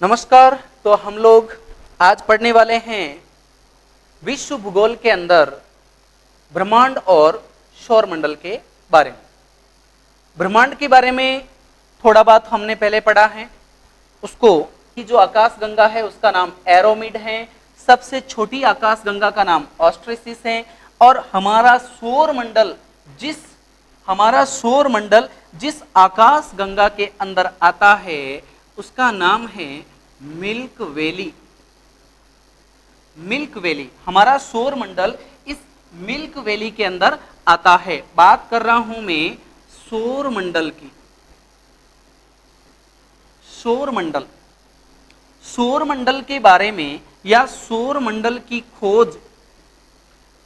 नमस्कार। तो हम लोग आज पढ़ने वाले हैं विश्व भूगोल के अंदर ब्रह्मांड और सौरमंडल के बारे में। ब्रह्मांड के बारे में थोड़ा बात हमने पहले पढ़ा है। उसको कि जो आकाशगंगा है उसका नाम एरोमिड है, सबसे छोटी आकाशगंगा का नाम ऑस्ट्रेसिस है, और हमारा सौरमंडल जिस आकाशगंगा के अंदर आता है उसका नाम है मिल्क वैली। मिल्क वैली, हमारा सौरमंडल इस मिल्क वैली के अंदर आता है। बात कर रहा हूं मैं सौरमंडल की। सौरमंडल के बारे में या सौरमंडल की खोज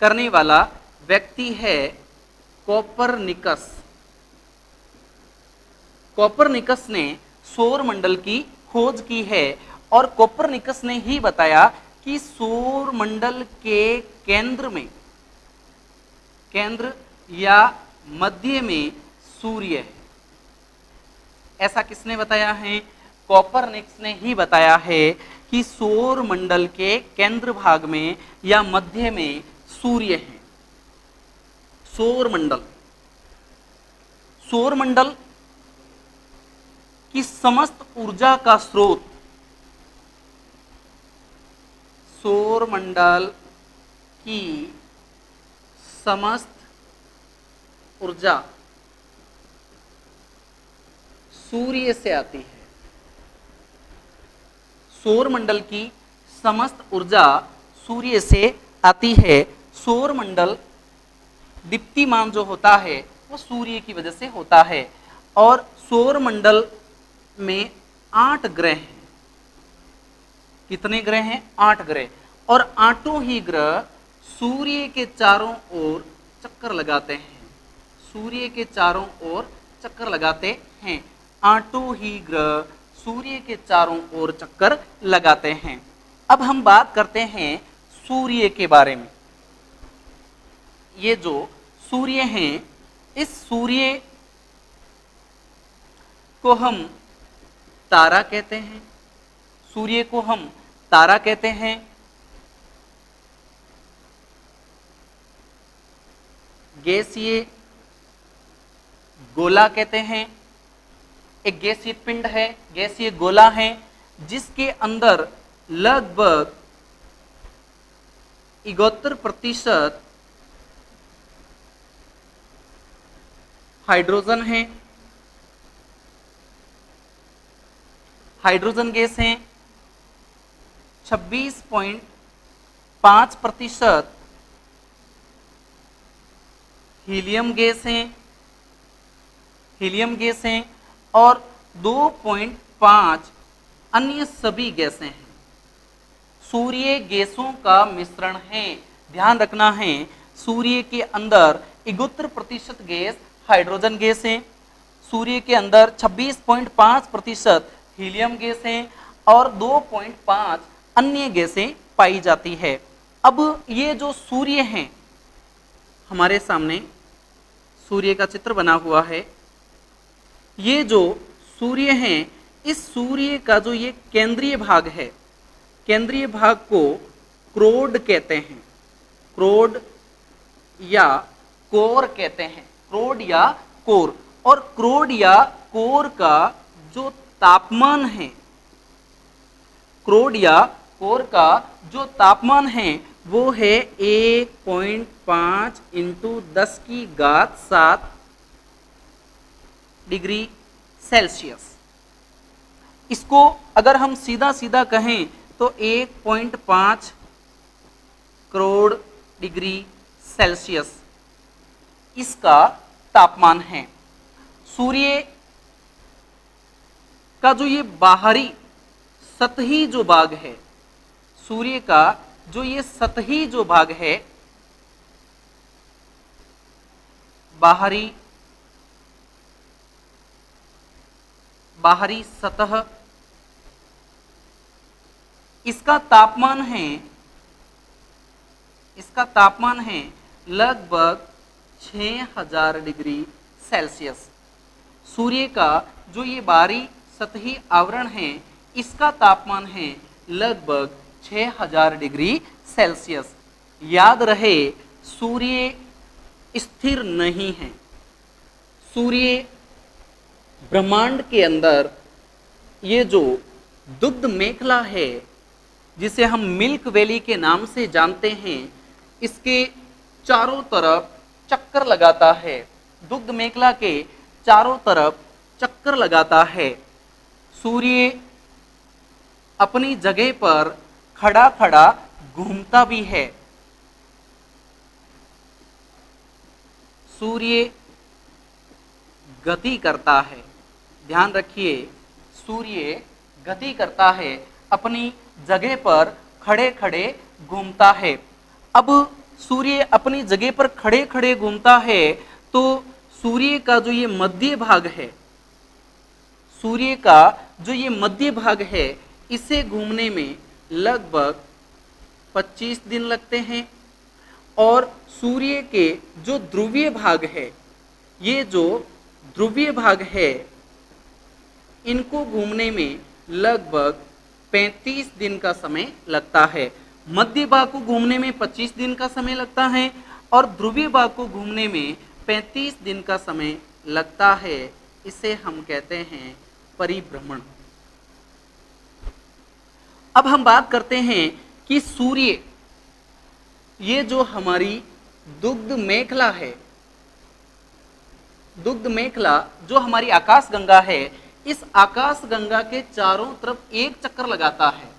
करने वाला व्यक्ति है कोपरनिकस। कोपरनिकस ने सौरमंडल की खोज की है और कोपरनिकस ने ही बताया कि सौरमंडल के केंद्र या मध्य में सूर्य है। ऐसा किसने बताया है? कोपरनिकस ने ही बताया है कि सौरमंडल के केंद्र भाग में या मध्य में सूर्य है। सौरमंडल की समस्त ऊर्जा का स्रोत, सौरमंडल की समस्त ऊर्जा सूर्य से आती है। सौरमंडल की समस्त ऊर्जा सूर्य से आती है। सौरमंडल दीप्तिमान जो होता है वो सूर्य की वजह से होता है। और सौरमंडल में 8 ग्रह हैं। कितने ग्रह हैं? 8 ग्रह। और 8 ही ग्रह सूर्य के चारों ओर चक्कर लगाते हैं। सूर्य के चारों ओर चक्कर लगाते हैं। 8 ही ग्रह सूर्य के चारों ओर चक्कर लगाते हैं। अब हम बात करते हैं सूर्य के बारे में। ये जो सूर्य हैं, इस सूर्य को हम तारा कहते हैं। सूर्य को हम तारा कहते हैं। गैसीय गोला कहते हैं। एक गैसीय पिंड है, गैसीय गोला है, जिसके अंदर लगभग 71% हाइड्रोजन है। हाइड्रोजन गैस है। 26.5% हीलियम गैस है और 2.5 अन्य सभी गैसें हैं। सूर्य गैसों का मिश्रण है। ध्यान रखना है, सूर्य के अंदर 71% गैस हाइड्रोजन गैस है। सूर्य के अंदर 26.5% हीलियम गैस है और 2.5 अन्य गैसें पाई जाती है। अब ये जो सूर्य हैं, हमारे सामने सूर्य का चित्र बना हुआ है। ये जो सूर्य हैं, इस सूर्य का जो ये केंद्रीय भाग है, केंद्रीय भाग को क्रोड कहते हैं। क्रोड या कोर कहते हैं। क्रोड या कोर। और क्रोड या कोर का जो तापमान है, क्रोड या कोर का जो तापमान है वो है 1.5 × 10⁻7 डिग्री सेल्सियस। इसको अगर हम सीधा सीधा कहें तो 1.5 करोड़ डिग्री सेल्सियस इसका तापमान है। सूर्य का जो ये बाहरी सतही जो भाग है, सूर्य का जो ये सतही जो भाग है, बाहरी सतह, इसका तापमान है लगभग 6000 डिग्री सेल्सियस। सूर्य का जो ये बाहरी सतही आवरण है इसका तापमान है लगभग 6000 डिग्री सेल्सियस। याद रहे, सूर्य स्थिर नहीं है। सूर्य ब्रह्मांड के अंदर ये जो दुग्ध मेखला है, जिसे हम मिल्क वैली के नाम से जानते हैं, इसके चारों तरफ चक्कर लगाता है। दुग्ध मेखला के चारों तरफ चक्कर लगाता है। सूर्य अपनी जगह पर खड़ा खड़ा घूमता भी है। सूर्य गति करता है। ध्यान रखिए, सूर्य गति करता है, अपनी जगह पर खड़े खड़े घूमता है। अब सूर्य अपनी जगह पर खड़े खड़े घूमता है तो सूर्य का जो ये मध्य भाग है, सूर्य का जो ये मध्य भाग है, इसे घूमने में लगभग 25 दिन लगते हैं। और सूर्य के जो ध्रुवीय भाग है, ये जो ध्रुवीय भाग है, इनको घूमने में लगभग 35 दिन का समय लगता है। मध्य भाग को घूमने में 25 दिन का समय लगता है और ध्रुवीय भाग को घूमने में 35 दिन का समय लगता है। इसे हम कहते हैं परिभ्रमण। अब हम बात करते हैं कि सूर्य, ये जो हमारी दुग्ध मेखला है, दुग्ध मेखला जो हमारी आकाश गंगा है, इस आकाश गंगा के चारों तरफ एक चक्कर लगाता है।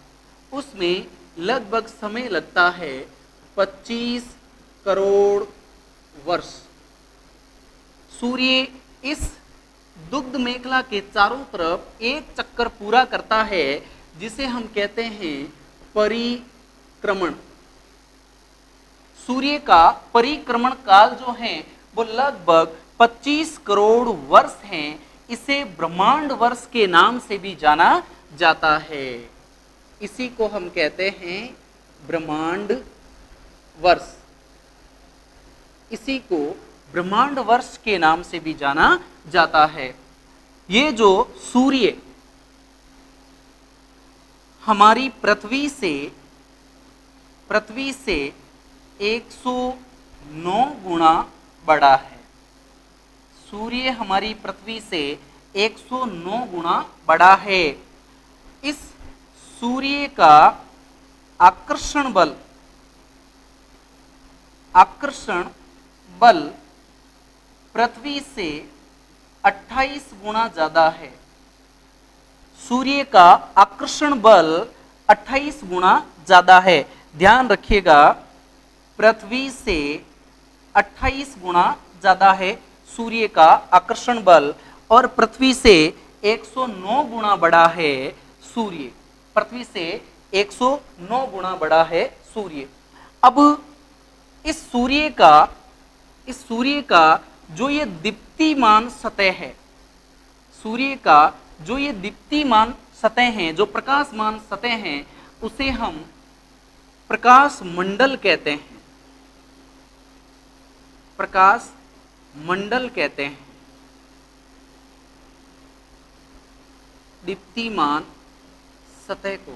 उसमें लगभग समय लगता है 25 करोड़ वर्ष। सूर्य इस दुग्ध मेखला के चारों तरफ एक चक्कर पूरा करता है, जिसे हम कहते हैं परिक्रमण। सूर्य का परिक्रमण काल जो है वो लगभग 25 करोड़ वर्ष हैं। इसे ब्रह्मांड वर्ष के नाम से भी जाना जाता है। इसी को हम कहते हैं ब्रह्मांड वर्ष। इसी को ब्रह्मांड वर्ष के नाम से भी जाना जाता है। ये जो सूर्य हमारी पृथ्वी से 109 गुना बड़ा है। सूर्य हमारी पृथ्वी से 109 गुना बड़ा है। इस सूर्य का आकर्षण बल पृथ्वी से 28 गुना ज्यादा है। सूर्य का आकर्षण बल 28 गुना ज्यादा है। ध्यान रखिएगा, पृथ्वी से 28 गुना ज्यादा है सूर्य का आकर्षण बल, और पृथ्वी से 109 गुना बड़ा है सूर्य। पृथ्वी से 109 गुना बड़ा है सूर्य। अब इस सूर्य का जो ये दीप्तिमान सतह है, सूर्य का जो ये दीप्तिमान सतह हैं, जो प्रकाशमान सतह हैं, उसे हम प्रकाश मंडल कहते हैं। प्रकाश मंडल कहते हैं। दीप्तिमान सतह को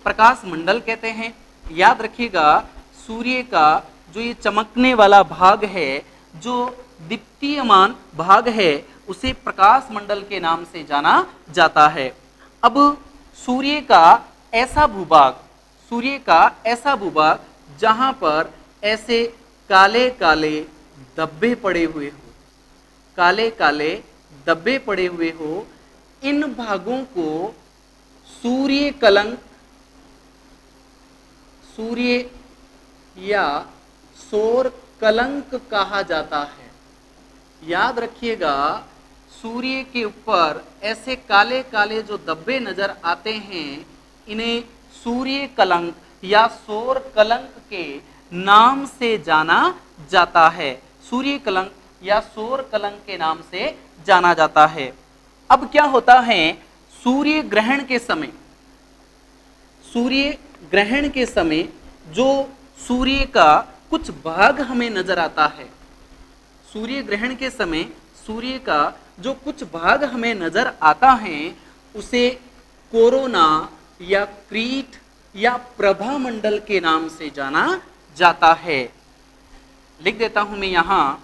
प्रकाश मंडल कहते हैं। याद रखिएगा, सूर्य का जो ये चमकने वाला भाग है, जो दीप्तिमान भाग है, उसे प्रकाश मंडल के नाम से जाना जाता है। अब सूर्य का ऐसा भूभाग जहां पर ऐसे काले काले धब्बे पड़े हुए हो, काले काले धब्बे पड़े हुए हो, इन भागों को सूर्य कलंक, सूर्य या सौर कलंक कहा जाता है। याद रखिएगा, सूर्य के ऊपर ऐसे काले काले जो धब्बे नजर आते हैं, इन्हें सूर्य कलंक या सौर कलंक के नाम से जाना जाता है। सूर्य कलंक या सौर कलंक के नाम से जाना जाता है। अब क्या होता है, सूर्य ग्रहण के समय जो सूर्य का कुछ भाग हमें नजर आता है, सूर्य ग्रहण के समय सूर्य का जो कुछ भाग हमें नजर आता है, उसे कोरोना या क्रीट या प्रभामंडल के नाम से जाना जाता है। लिख देता हूं मैं यहां,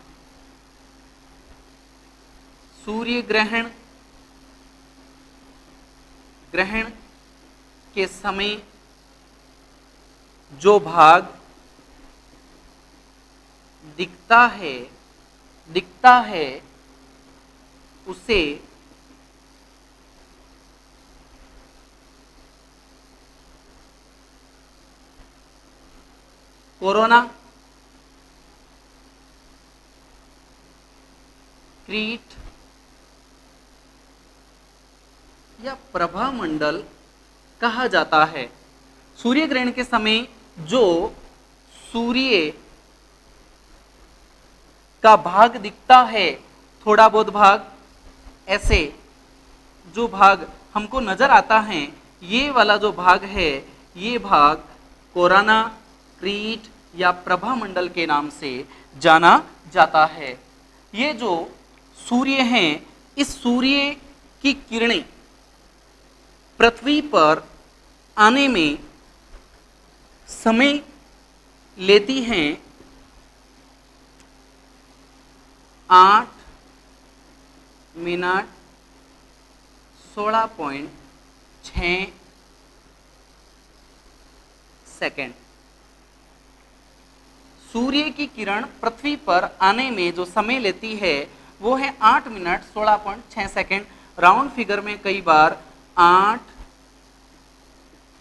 सूर्य ग्रहण के समय जो भाग दिखता है उसे कोरोना, क्रीट या प्रभामंडल कहा जाता है। सूर्य ग्रहण के समय जो सूर्य का भाग दिखता है, थोड़ा बहुत भाग, ऐसे जो भाग हमको नजर आता है, ये वाला जो भाग है, ये भाग कोरोना, क्रीट या प्रभामंडल के नाम से जाना जाता है। ये जो सूर्य हैं, इस सूर्य की किरणें पृथ्वी पर आने में समय लेती हैं 8 मिनट 16.6 सेकेंड। सूर्य की किरण पृथ्वी पर आने में जो समय लेती है वो है 8 मिनट 16.6 सेकेंड। राउंड फिगर में कई बार 8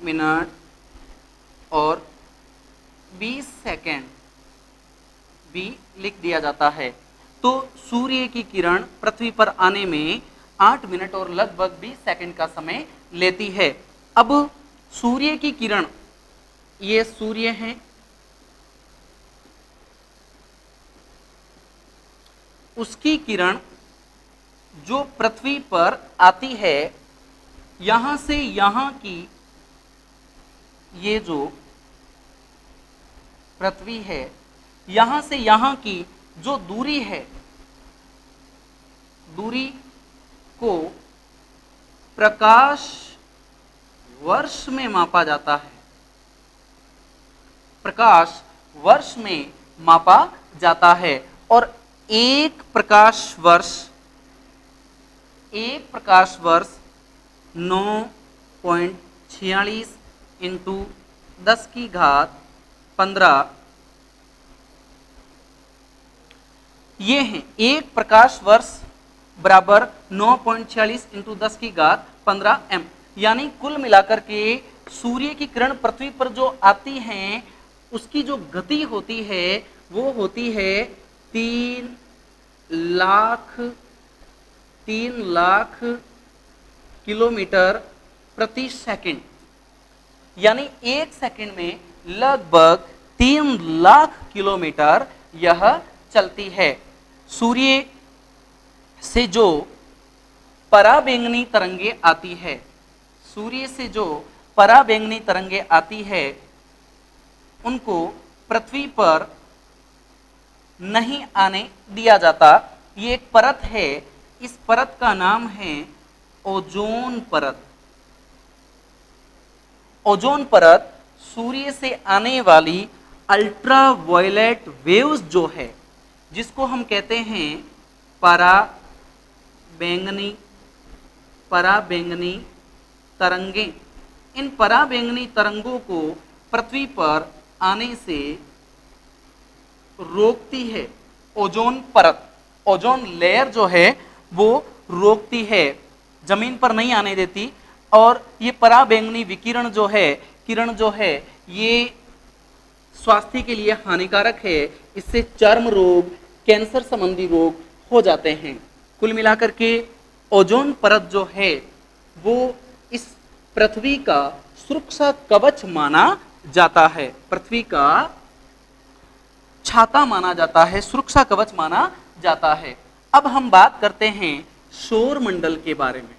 मिनट और 20 सेकेंड भी लिख दिया जाता है। तो सूर्य की किरण पृथ्वी पर आने में 8 मिनट और लगभग 20 सेकेंड का समय लेती है। अब सूर्य की किरण, ये सूर्य है, उसकी किरण जो पृथ्वी पर आती है, यहां से यहां की ये जो पृथ्वी है, यहां से यहां की जो दूरी है, दूरी को प्रकाश वर्ष में मापा जाता है। प्रकाश वर्ष में मापा जाता है और एक प्रकाश वर्ष 9.46 इंटू 10 की घात 15, ये है एक प्रकाश वर्ष बराबर 9.46 इंटू 10 की घात 15 एम। यानी कुल मिलाकर के सूर्य की किरण पृथ्वी पर जो आती हैं, उसकी जो गति होती है वो होती है 3 लाख किलोमीटर प्रति सेकंड। यानी एक सेकंड में लगभग 3 लाख किलोमीटर यह चलती है। सूर्य से जो पराबैंगनी तरंगे आती है, सूर्य से जो पराबैंगनी तरंगे आती है, उनको पृथ्वी पर नहीं आने दिया जाता। ये एक परत है, इस परत का नाम है ओजोन परत। ओजोन परत सूर्य से आने वाली अल्ट्रावायलेट वेव्स जो है, जिसको हम कहते हैं पराबैंगनी तरंगें, इन पराबैंगनी तरंगों को पृथ्वी पर आने से रोकती है ओजोन परत। ओजोन लेयर जो है वो रोकती है, जमीन पर नहीं आने देती। और ये पराबैंगनी विकिरण जो है, किरण जो है, ये स्वास्थ्य के लिए हानिकारक है। इससे चर्म रोग, कैंसर संबंधी रोग हो जाते हैं। कुल मिलाकर के ओजोन परत जो है वो इस पृथ्वी का सुरक्षा कवच माना जाता है, पृथ्वी का छाता माना जाता है, सुरक्षा कवच माना जाता है। अब हम बात करते हैं सौर मंडल के बारे में।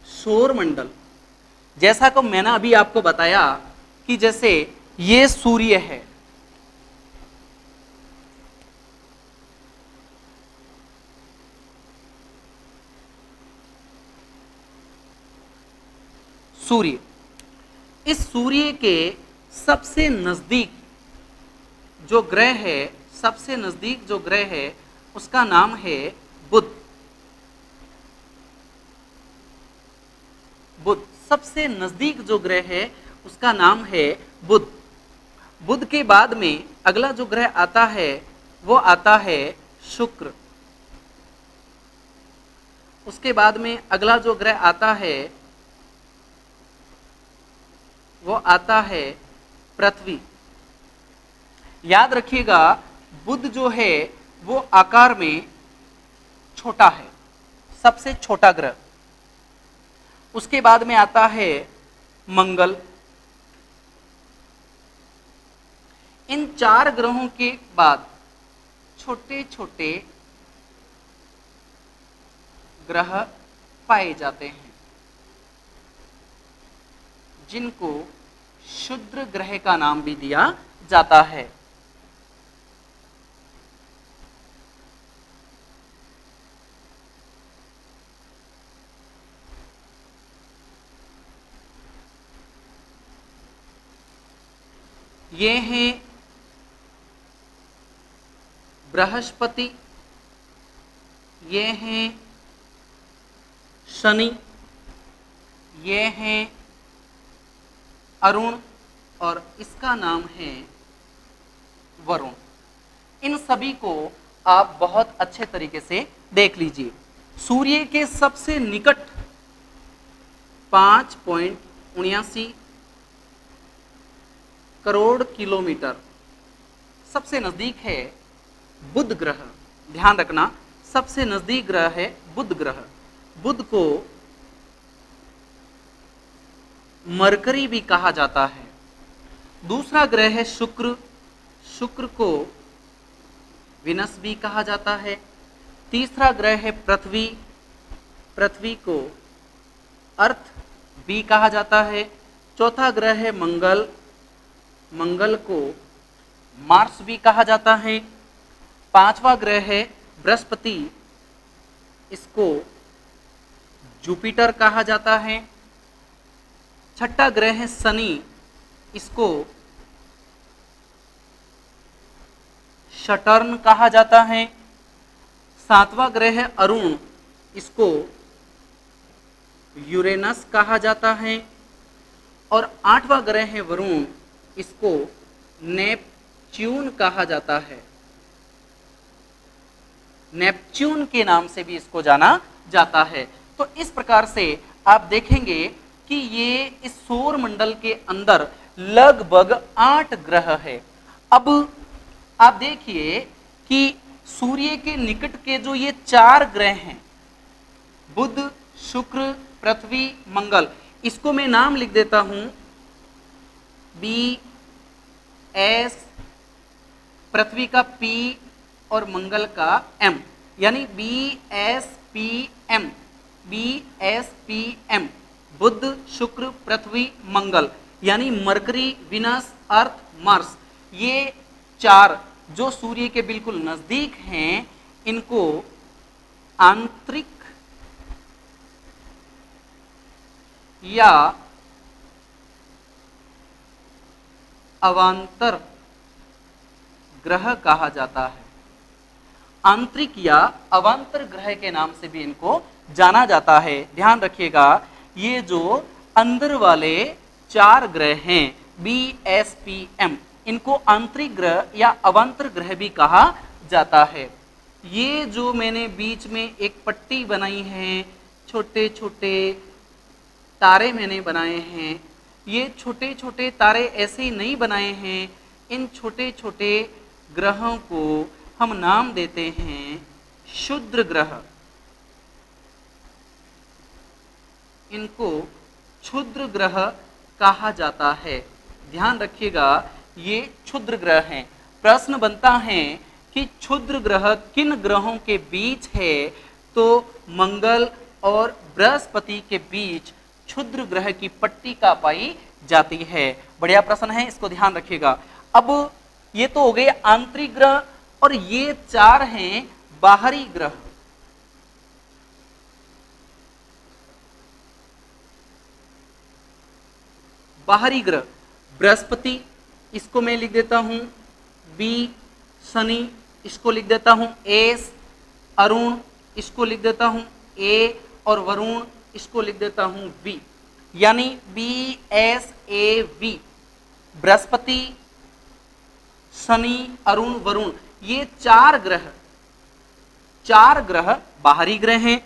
सौर मंडल, जैसा कि मैंने अभी आपको बताया कि जैसे ये सूर्य है, सूर्य। इस सूर्य के सबसे नजदीक जो ग्रह है, सबसे नजदीक जो ग्रह है उसका नाम है बुध। बुध सबसे नजदीक जो ग्रह है उसका नाम है बुध। बुध के बाद में अगला जो ग्रह आता है वो आता है शुक्र। उसके बाद में अगला जो ग्रह आता है वो आता है पृथ्वी। याद रखिएगा बुध जो है वो आकार में छोटा है, सबसे छोटा ग्रह। उसके बाद में आता है मंगल। इन 4 ग्रहों के बाद छोटे छोटे ग्रह पाए जाते हैं जिनको क्षुद्र ग्रह का नाम भी दिया जाता है। ये हैं बृहस्पति, ये हैं शनि, ये हैं अरुण और इसका नाम है वरुण। इन सभी को आप बहुत अच्छे तरीके से देख लीजिए। सूर्य के सबसे निकट 5.79 करोड़ किलोमीटर सबसे नजदीक है बुध ग्रह। ध्यान रखना सबसे नजदीक ग्रह है बुध ग्रह। बुध को मरकरी भी कहा जाता है। दूसरा ग्रह है शुक्र। शुक्र को विनस भी कहा जाता है। तीसरा ग्रह है पृथ्वी। पृथ्वी को अर्थ भी कहा जाता है। चौथा ग्रह है मंगल। मंगल को मार्स भी कहा जाता है। पांचवा ग्रह है बृहस्पति, इसको जुपिटर कहा जाता है। छठा ग्रह है शनि, इसको सटर्न कहा जाता है। सातवां ग्रह है अरुण, इसको यूरेनस कहा जाता है। और आठवां ग्रह है वरुण, इसको नेपच्यून कहा जाता है। नेपच्यून के नाम से भी इसको जाना जाता है। तो इस प्रकार से आप देखेंगे कि ये इस सौर मंडल के अंदर लगभग 8 ग्रह है। अब आप देखिए कि सूर्य के निकट के जो ये 4 ग्रह हैं, बुध, शुक्र, पृथ्वी, मंगल, इसको मैं नाम लिख देता हूं बी एस, पृथ्वी का पी और मंगल का एम, यानी B S P M, B S P M, बुध, शुक्र, पृथ्वी, मंगल, यानी मरकरी, विनस, अर्थ, मार्स। ये 4 जो सूर्य के बिल्कुल नजदीक हैं, इनको आंतरिक या अवांतर ग्रह कहा जाता है। आंतरिक या अवांतर ग्रह के नाम से भी इनको जाना जाता है। ध्यान रखिएगा ये जो अंदर वाले 4 ग्रह हैं बी एस पी एम, इनको आंतरिक ग्रह या अवांतर ग्रह भी कहा जाता है। ये जो मैंने बीच में एक पट्टी बनाई है, छोटे छोटे तारे मैंने बनाए हैं, ये छोटे छोटे तारे ऐसे ही नहीं बनाए हैं। इन छोटे छोटे ग्रहों को हम नाम देते हैं क्षुद्र ग्रह। इनको क्षुद्र ग्रह कहा जाता है। ध्यान रखिएगा ये क्षुद्र ग्रह हैं। प्रश्न बनता है कि क्षुद्र ग्रह किन ग्रहों के बीच है, तो मंगल और बृहस्पति के बीच क्षुद्र ग्रह की पट्टिका पाई जाती है। बढ़िया प्रश्न है, इसको ध्यान रखिएगा। अब ये तो हो गए आंतरिक ग्रह और ये 4 हैं बाहरी ग्रह। बाहरी ग्रह बृहस्पति, इसको मैं लिख देता हूं बी, शनि इसको लिख देता हूं एस, अरुण इसको लिख देता हूं ए, और वरुण इसको लिख देता हूं बी, यानी B S A V. Brihaspati, Shani, Arun, Varun, ये चार ग्रह बाहरी ग्रह हैं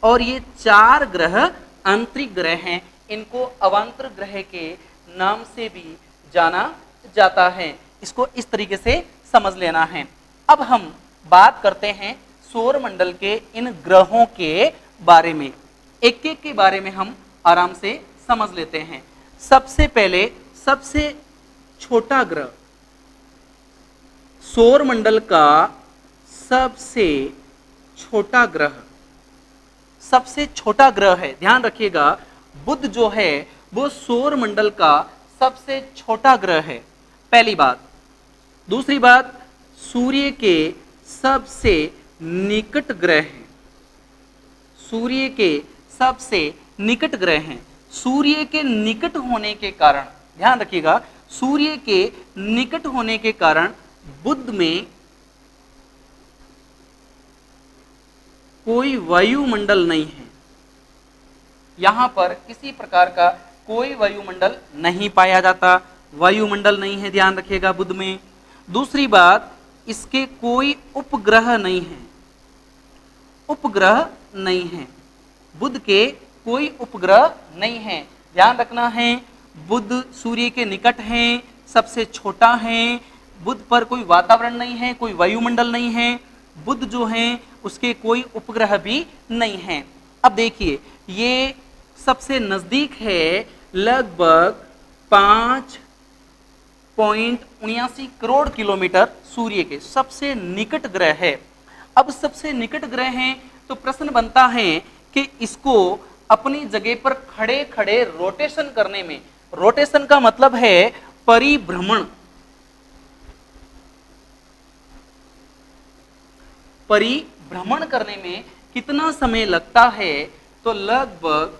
और ये चार ग्रह आंतरिक ग्रह हैं। इनको अवांतर ग्रह के नाम से भी जाना जाता है। इसको इस तरीके से समझ लेना है। अब हम बात करते हैं सौर मंडल के इन ग्रहों के बारे में। एक एक के बारे में हम आराम से समझ लेते हैं। सबसे पहले सबसे छोटा ग्रह, सौर मंडल का सबसे छोटा ग्रह है, ध्यान रखिएगा, बुध जो है वो सौर मंडल का सबसे छोटा ग्रह है, पहली बात। दूसरी बात, सूर्य के सबसे निकट ग्रह हैं, सूर्य के सबसे निकट ग्रह हैं। सूर्य के निकट होने के कारण, ध्यान रखिएगा, सूर्य के निकट होने के कारण बुध में कोई वायुमंडल नहीं है। यहां पर किसी प्रकार का कोई वायुमंडल नहीं पाया जाता, वायुमंडल नहीं है, ध्यान रखिएगा बुध में। दूसरी बात, इसके कोई उपग्रह नहीं है, उपग्रह नहीं है, बुध के कोई उपग्रह नहीं है, ध्यान रखना है। बुध सूर्य के निकट है, सबसे छोटा है, बुध पर कोई वातावरण नहीं है, कोई वायुमंडल नहीं है, बुध जो है उसके कोई उपग्रह भी नहीं है। अब देखिए, ये सबसे नजदीक है, लगभग 5.79 करोड़ किलोमीटर सूर्य के सबसे निकट ग्रह है। अब सबसे निकट ग्रह है तो प्रश्न बनता है कि इसको अपनी जगह पर खड़े खड़े रोटेशन करने में, रोटेशन का मतलब है परिभ्रमण, परिभ्रमण करने में कितना समय लगता है, तो लगभग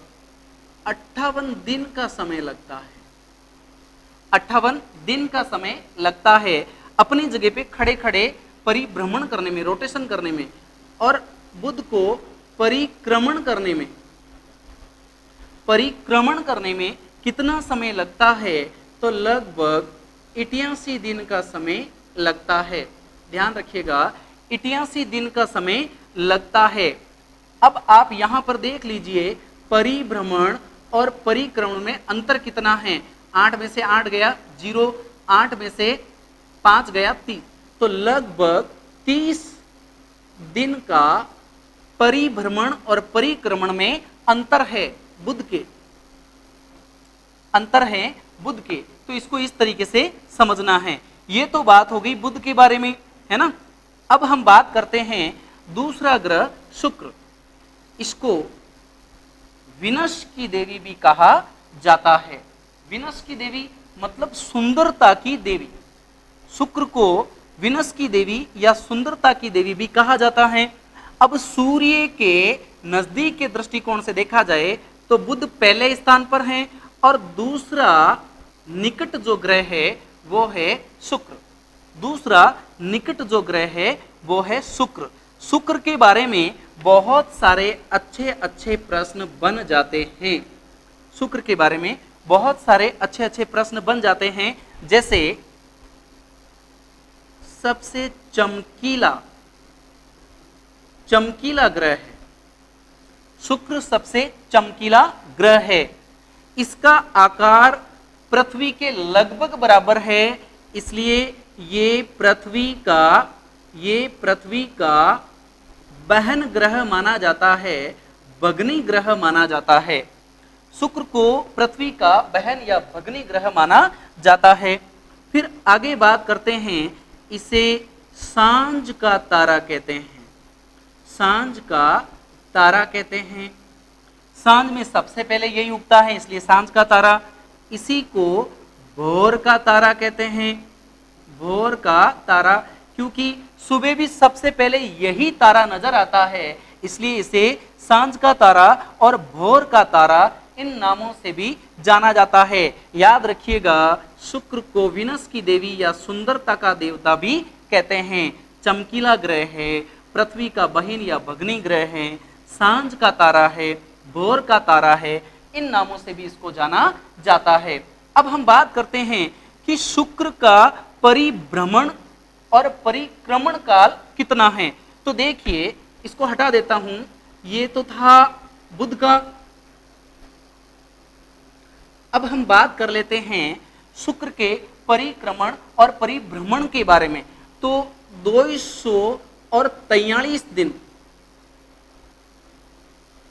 58 दिन का समय लगता है, 58 दिन का समय लगता है अपनी जगह पे खड़े खड़े परिभ्रमण करने में, रोटेशन करने में। और बुध को परिक्रमण करने में कितना समय लगता है, तो लगभग 88 दिन का समय लगता है, ध्यान रखिएगा, 88 दिन का समय लगता है। अब आप यहां पर देख लीजिए, परिभ्रमण और परिक्रमण में अंतर कितना है। 8 में से 8 गया 0, 8 में से 5 गया 30, तो लगभग 30 दिन का परिभ्रमण और परिक्रमण में अंतर है, बुध के अंतर है बुध के। तो इसको इस तरीके से समझना है। ये तो बात हो गई बुध के बारे में, है ना। अब हम बात करते हैं दूसरा ग्रह शुक्र। इसको विनस की देवी भी कहा जाता है। विनस की देवी मतलब सुंदरता की देवी। शुक्र को विनस की देवी या सुंदरता की देवी भी कहा जाता है। अब सूर्य के नजदीक के दृष्टिकोण से देखा जाए तो बुध पहले स्थान पर है और दूसरा निकट जो ग्रह है वो है शुक्र। दूसरा निकट जो ग्रह है वो है शुक्र। शुक्र के बारे में बहुत सारे अच्छे अच्छे प्रश्न बन जाते हैं। शुक्र के बारे में बहुत सारे अच्छे अच्छे प्रश्न बन जाते हैं, जैसे सबसे चमकीला ग्रह है शुक्र। सबसे चमकीला ग्रह है। इसका आकार पृथ्वी के लगभग बराबर है, इसलिए ये पृथ्वी का बहन ग्रह माना जाता है, भगनी ग्रह माना जाता है। शुक्र को पृथ्वी का बहन या भगनी ग्रह माना जाता है। फिर आगे बात करते हैं, इसे सांझ का तारा कहते हैं। सांझ का तारा कहते हैं। सांझ में सबसे पहले यही उगता है, इसलिए सांझ का तारा। इसी को भोर का तारा कहते हैं। भोर का तारा, क्योंकि सुबह भी सबसे पहले यही तारा नजर आता है, इसलिए इसे सांझ का तारा और भोर का तारा इन नामों से भी जाना जाता है। याद रखिएगा, शुक्र को विनस की देवी या सुंदरता का देवता भी कहते हैं। चमकीला ग्रह है, पृथ्वी का बहिन या भगनी ग्रह है, सांझ का तारा है, भोर का तारा है, इन नामों से भी इसको जाना जाता है। अब हम बात करते हैं कि शुक्र का परिभ्रमण और परिक्रमण काल कितना है। तो देखिए, इसको हटा देता हूं, ये तो था बुध का। अब हम बात कर लेते हैं शुक्र के परिक्रमण और परिभ्रमण के बारे में। तो 243 दिन,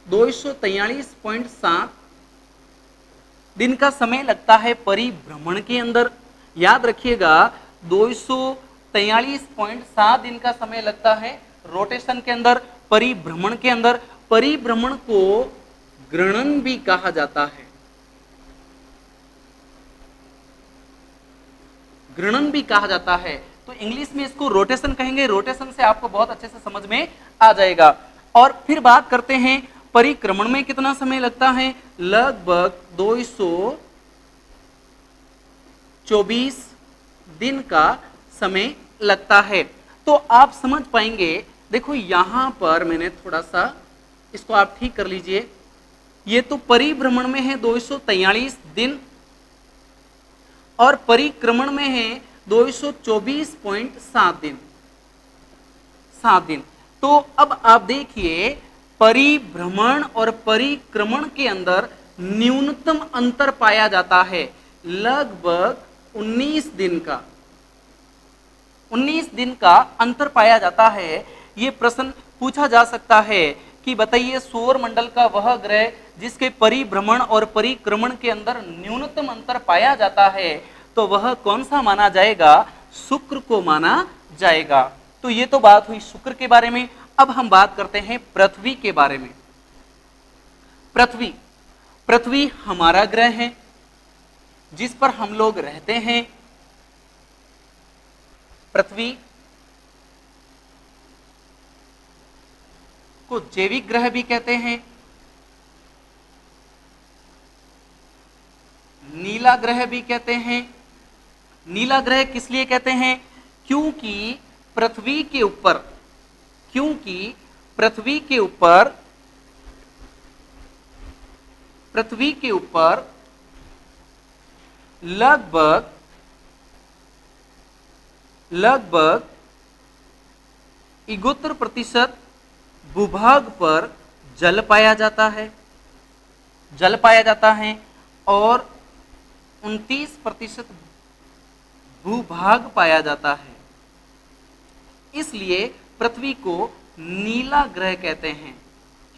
243.7 दिन का समय लगता है परिभ्रमण के अंदर। याद रखिएगा, 243.7 दिन का समय लगता है रोटेशन के अंदर, परिभ्रमण के अंदर। परिभ्रमण को ग्रणन भी कहा जाता है, ग्रणन भी कहा जाता है। तो इंग्लिश में इसको रोटेशन कहेंगे। रोटेशन से आपको बहुत अच्छे से समझ में आ जाएगा। और फिर बात करते हैं परिक्रमण में कितना समय लगता है। लगभग 224 दिन का समय लगता है। तो आप समझ पाएंगे, देखो यहां पर मैंने थोड़ा सा इसको आप ठीक कर लीजिए। ये तो परिभ्रमण में है 243 दिन और परिक्रमण में है 224.7 दिन, 7 दिन। तो अब आप देखिए, परिभ्रमण और परिक्रमण के अंदर न्यूनतम अंतर पाया जाता है लगभग 19 दिन का, 19 दिन का अंतर पाया जाता है। ये प्रश्न पूछा जा सकता है कि बताइए, सौर मंडल का वह ग्रह जिसके परिभ्रमण और परिक्रमण के अंदर न्यूनतम अंतर पाया जाता है, तो वह कौन सा माना जाएगा। शुक्र को माना जाएगा। तो ये तो बात हुई शुक्र के बारे में। अब हम बात करते हैं पृथ्वी के बारे में। पृथ्वी, पृथ्वी हमारा ग्रह है जिस पर हम लोग रहते हैं। पृथ्वी को जैविक ग्रह भी कहते हैं, नीला ग्रह भी कहते हैं। नीला ग्रह किस लिए कहते हैं, क्योंकि पृथ्वी के ऊपर, क्योंकि पृथ्वी के ऊपर, पृथ्वी के ऊपर लगभग 71% भूभाग पर जल पाया जाता है, जल पाया जाता है, और 29% भूभाग पाया जाता है। इसलिए पृथ्वी को नीला ग्रह कहते हैं,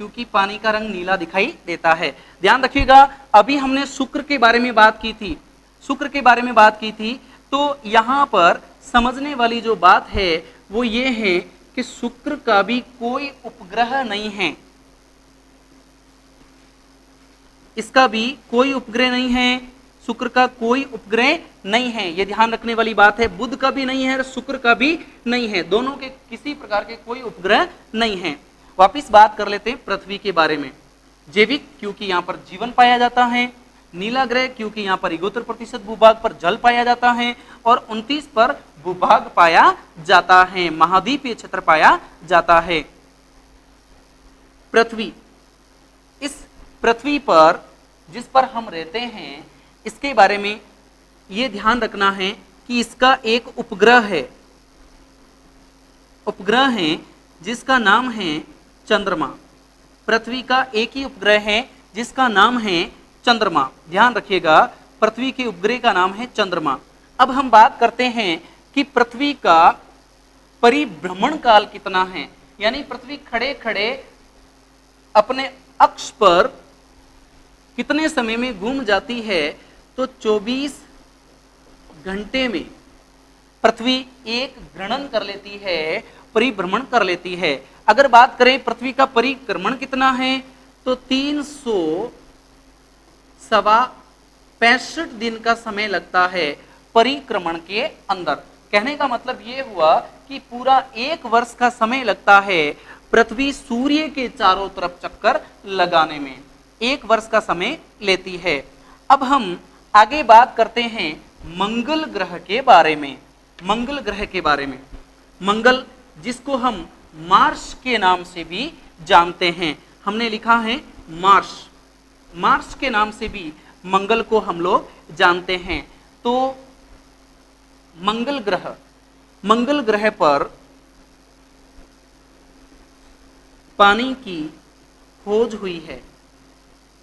क्योंकि पानी का रंग नीला दिखाई देता है। ध्यान रखिएगा, अभी हमने शुक्र के बारे में बात की थी, शुक्र के बारे में बात की थी। तो यहां पर समझने वाली जो बात है वो ये है कि शुक्र का भी कोई उपग्रह नहीं है, इसका भी कोई उपग्रह नहीं है, शुक्र का कोई उपग्रह नहीं है। यह ध्यान रखने वाली बात है। बुध का भी नहीं है, शुक्र का भी नहीं है, दोनों के किसी प्रकार के कोई उपग्रह नहीं है। वापिस बात कर लेते हैं पृथ्वी के बारे में। जैविक, क्योंकि यहाँ पर जीवन पाया जाता है। नीला ग्रह, क्योंकि यहाँ पर 71% भूभाग पर जल पाया जाता है, और 29 पर भूभाग पाया जाता है, महाद्वीपीय क्षेत्र पाया जाता है। पृथ्वी, इस पृथ्वी पर जिस पर हम रहते हैं, इसके बारे में यह ध्यान रखना है कि इसका एक उपग्रह है, उपग्रह है जिसका नाम है चंद्रमा। पृथ्वी का एक ही उपग्रह है जिसका नाम है चंद्रमा। ध्यान रखिएगा, पृथ्वी के उपग्रह का नाम है चंद्रमा। अब हम बात करते हैं कि पृथ्वी का परिभ्रमण काल कितना है, यानी पृथ्वी खड़े खड़े अपने अक्ष पर कितने समय में घूम जाती है। तो 24 घंटे में पृथ्वी एक घूर्णन कर लेती है, परिभ्रमण कर लेती है। अगर बात करें पृथ्वी का परिक्रमण कितना है, तो 365 दिन का समय लगता है परिक्रमण के अंदर। कहने का मतलब ये हुआ कि पूरा एक वर्ष का समय लगता है पृथ्वी सूर्य के चारों तरफ चक्कर लगाने में। 1 वर्ष का समय लेती है। अब हम आगे बात करते हैं मंगल ग्रह के बारे में। मंगल ग्रह के बारे में, मंगल जिसको हम मार्स के नाम से भी जानते हैं, हमने लिखा है मार्स, मार्स के नाम से भी मंगल को हम लोग जानते हैं। तो मंगल ग्रह पर पानी की खोज हुई है।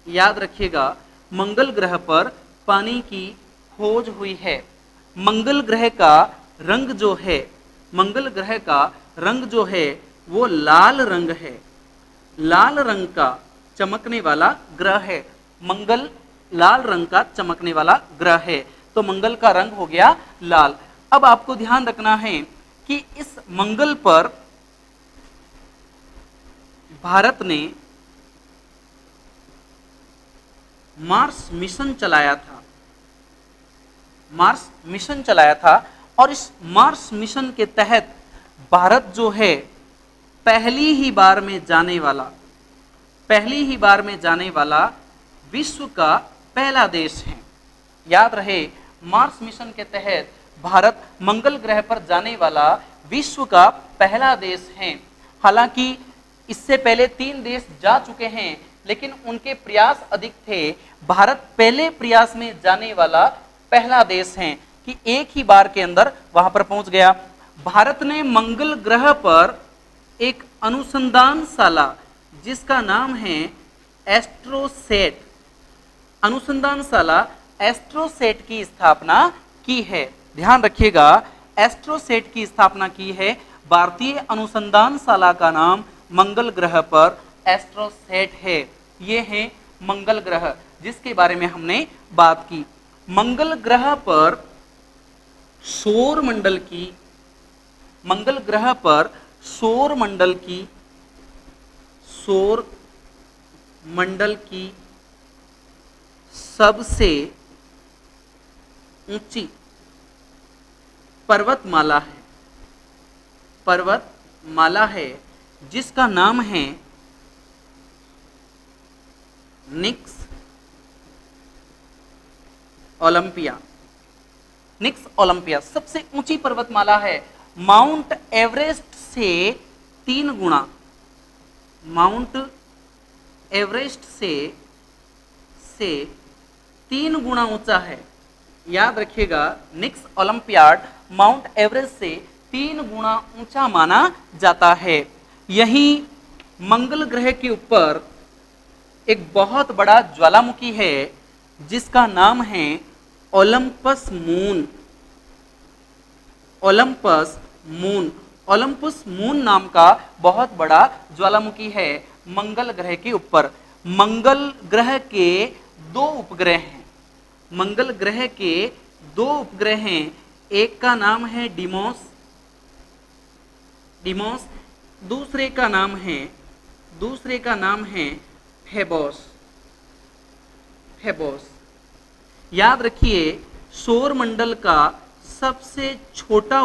याद रखिएगा, मंगल ग्रह पर पानी की खोज हुई है। मंगल ग्रह का रंग जो है, मंगल ग्रह का रंग जो है वो लाल रंग है। लाल रंग का चमकने वाला ग्रह है। मंगल लाल रंग का चमकने वाला ग्रह है, तो मंगल का रंग हो गया लाल। अब आपको ध्यान रखना है कि इस मंगल पर भारत ने मार्स मिशन चलाया था। मार्स मिशन चलाया था और इस मार्स मिशन के तहत भारत जो है पहली ही बार में जाने वाला विश्व का पहला देश है। याद रहे, मार्स मिशन के तहत भारत मंगल ग्रह पर जाने वाला विश्व का पहला देश है। हालांकि इससे पहले 3 देश जा चुके हैं, लेकिन उनके प्रयास अधिक थे। भारत पहले प्रयास में जाने वाला पहला देश है कि एक ही बार के अंदर वहां पर पहुंच गया। भारत ने मंगल ग्रह पर एक अनुसंधानशाला जिसका नाम है एस्ट्रोसेट, अनुसंधानशाला एस्ट्रोसेट की स्थापना की है। ध्यान रखिएगा, एस्ट्रोसेट की स्थापना की है। भारतीय अनुसंधानशाला का नाम मंगल ग्रह पर एस्ट्रोसेट है। ये है मंगल ग्रह जिसके बारे में हमने बात की। मंगल ग्रह पर सौर मंडल की सबसे ऊंची पर्वतमाला है जिसका नाम है निक्स ओलंपिया। सबसे ऊंची पर्वतमाला है। माउंट एवरेस्ट से 3 गुना, माउंट एवरेस्ट से 3 गुना ऊंचा है। याद रखिएगा, निक्स ओलंपियाड माउंट एवरेस्ट से 3 गुना ऊंचा माना जाता है। यही मंगल ग्रह के ऊपर एक बहुत बड़ा ज्वालामुखी है जिसका नाम है ओलंपस मून। ओलंपस मून नाम का बहुत बड़ा ज्वालामुखी है मंगल ग्रह के ऊपर। मंगल ग्रह के 2 उपग्रह हैं। मंगल ग्रह के 2 उपग्रह हैं। एक का नाम है डिमोस, दूसरे का नाम है फेबोस। याद रखिए, सौरमंडल का सबसे छोटा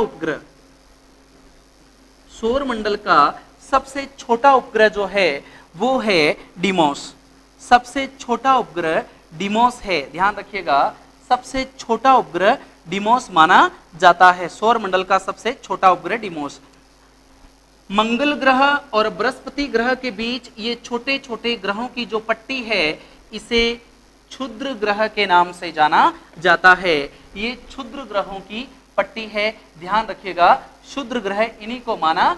उपग्रह जो है वो है डिमोस। सबसे छोटा उपग्रह डिमोस है। ध्यान रखिएगा, सबसे छोटा उपग्रह डिमोस माना जाता है। सौरमंडल का सबसे छोटा उपग्रह डिमोस। मंगल ग्रह और बृहस्पति ग्रह के बीच ये छोटे छोटे ग्रहों की जो पट्टी है इसे क्षुद्र ग्रह के नाम से जाना जाता है। ये क्षुद्र ग्रहों की पट्टी है। ध्यान रखिएगा, क्षुद्र ग्रह इन्हीं को माना